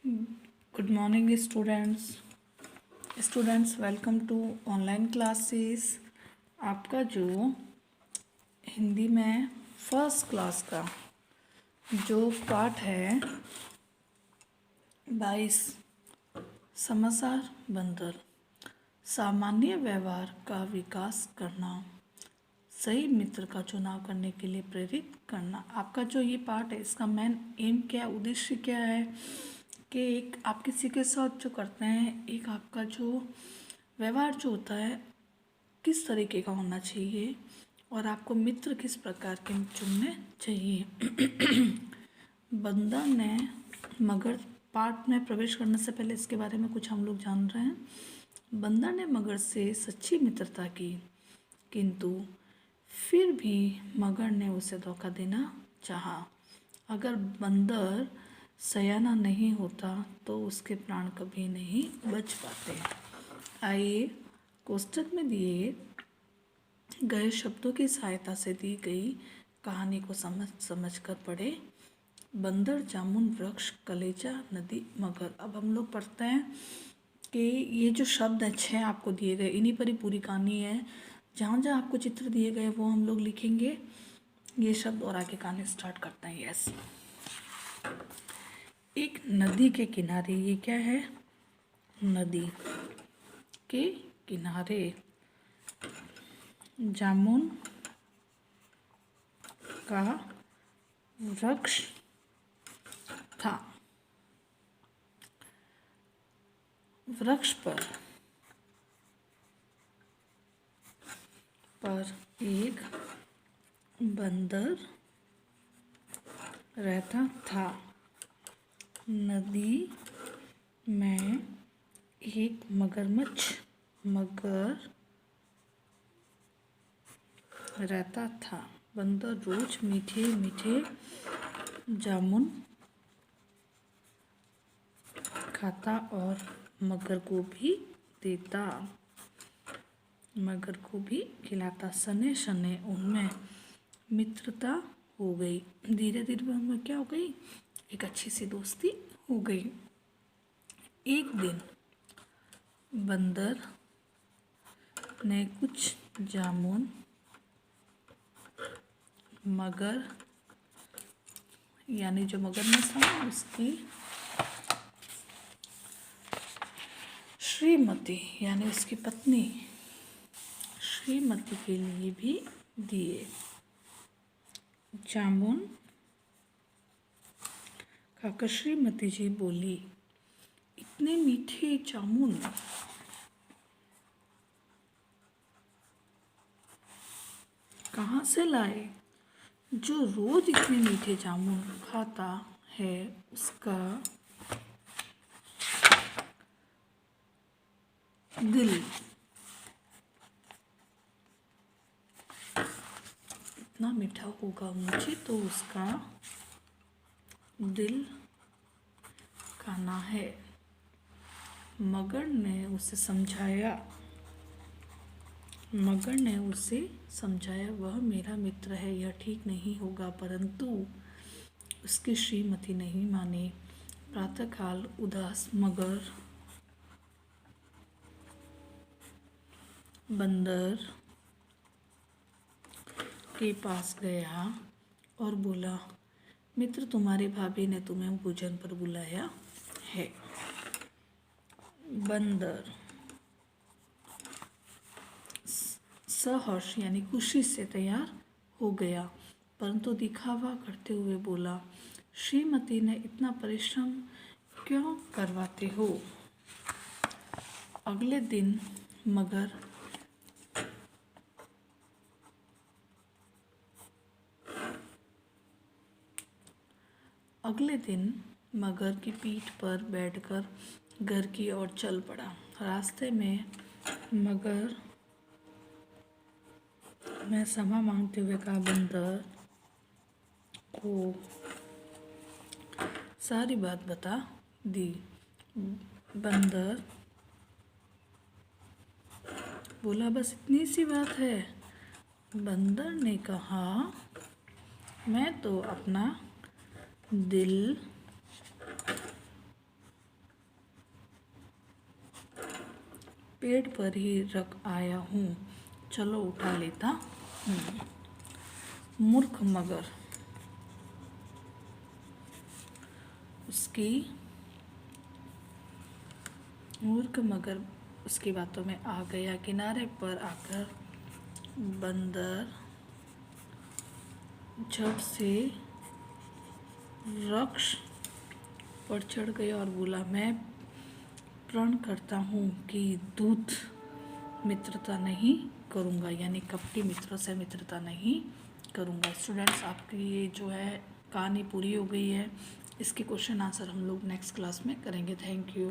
Good morning students welcome to online classes. आपका जो हिंदी में फर्स्ट क्लास का जो पाठ है 22 समाचार बंदर, सामान्य व्यवहार का विकास करना, सही मित्र का चुनाव करने के लिए प्रेरित करना। आपका जो ये पार्ट है इसका मेन एम क्या है, उद्देश्य क्या है कि एक आप किसी के साथ जो करते हैं, एक आपका जो व्यवहार जो होता है किस तरीके का होना चाहिए और आपको मित्र किस प्रकार के चुनने चाहिए। बंदर ने मगर, पाठ में प्रवेश करने से पहले इसके बारे में कुछ हम लोग जान रहे हैं। बंदर ने मगर से सच्ची मित्रता की, किंतु फिर भी मगर ने उसे धोखा देना चाहा। अगर बंदर सयाना नहीं होता तो उसके प्राण कभी नहीं बच पाते। आइए कोष्ठक में दिए गए शब्दों की सहायता से दी गई कहानी को समझ कर पढ़े। बंदर, जामुन, वृक्ष, कलेजा, नदी, मगर। अब हम लोग पढ़ते हैं कि ये जो शब्द अच्छे आपको दिए गए, इन्हीं पर ही पूरी कहानी है। जहाँ जहाँ आपको चित्र दिए गए वो हम लोग लिखेंगे ये शब्द और आगे कहानी स्टार्ट करते हैं। यस, एक नदी के किनारे, ये क्या है, नदी के किनारे जामुन का वृक्ष था। वृक्ष पर एक बंदर रहता था। नदी में एक मगर रहता था। बंदर रोज मीठे मीठे जामुन खाता और मगर को भी देता, मगर को भी खिलाता। सने सने उनमें मित्रता हो गई। धीरे धीरे उनमें क्या हो गई, एक अच्छी सी दोस्ती हो गई। एक दिन बंदर ने कुछ जामुन मगर, यानी जो मगरमच्छ था उसकी श्रीमती यानी उसकी पत्नी श्रीमती के लिए भी दिए। जामुन खाकर श्रीमती जी बोली, इतने मीठे जामुन कहाँ से लाए? जो रोज इतने मीठे जामुन खाता है उसका दिल इतना मीठा होगा मुझे तो उसका दिल खाना है। मगर ने उसे समझाया, वह मेरा मित्र है, यह ठीक नहीं होगा। परंतु उसकी श्रीमती नहीं मानी। प्रातःकाल उदास मगर बंदर के पास गया और बोला, मित्र, तुम्हारी भाभी ने तुम्हें भोजन पर बुलाया है। बंदर सहर्ष यानी खुशी से तैयार हो गया, परंतु दिखावा करते हुए बोला, श्रीमती ने इतना परिश्रम क्यों करवाते हो? अगले दिन मगर की पीठ पर बैठकर घर की ओर चल पड़ा। रास्ते में मगर ने क्षमा मांगते हुए कहा, बंदर को सारी बात बता दी। बंदर बोला, बस इतनी सी बात है। बंदर ने कहा, मैं तो अपना दिल पेड़ पर ही रख आया हूँ, चलो उठा लेता हूँ। मूर्ख मगर उसकी बातों में आ गया। किनारे पर आकर बंदर झट से वृक्ष पर चढ़ गया और बोला, मैं प्रण करता हूँ कि दूत मित्रता नहीं करूँगा, यानी कपटी मित्रों से मित्रता नहीं करूँगा। स्टूडेंट्स, आपकी ये जो है कहानी पूरी हो गई है। इसके क्वेश्चन आंसर हम लोग नेक्स्ट क्लास में करेंगे। Thank you.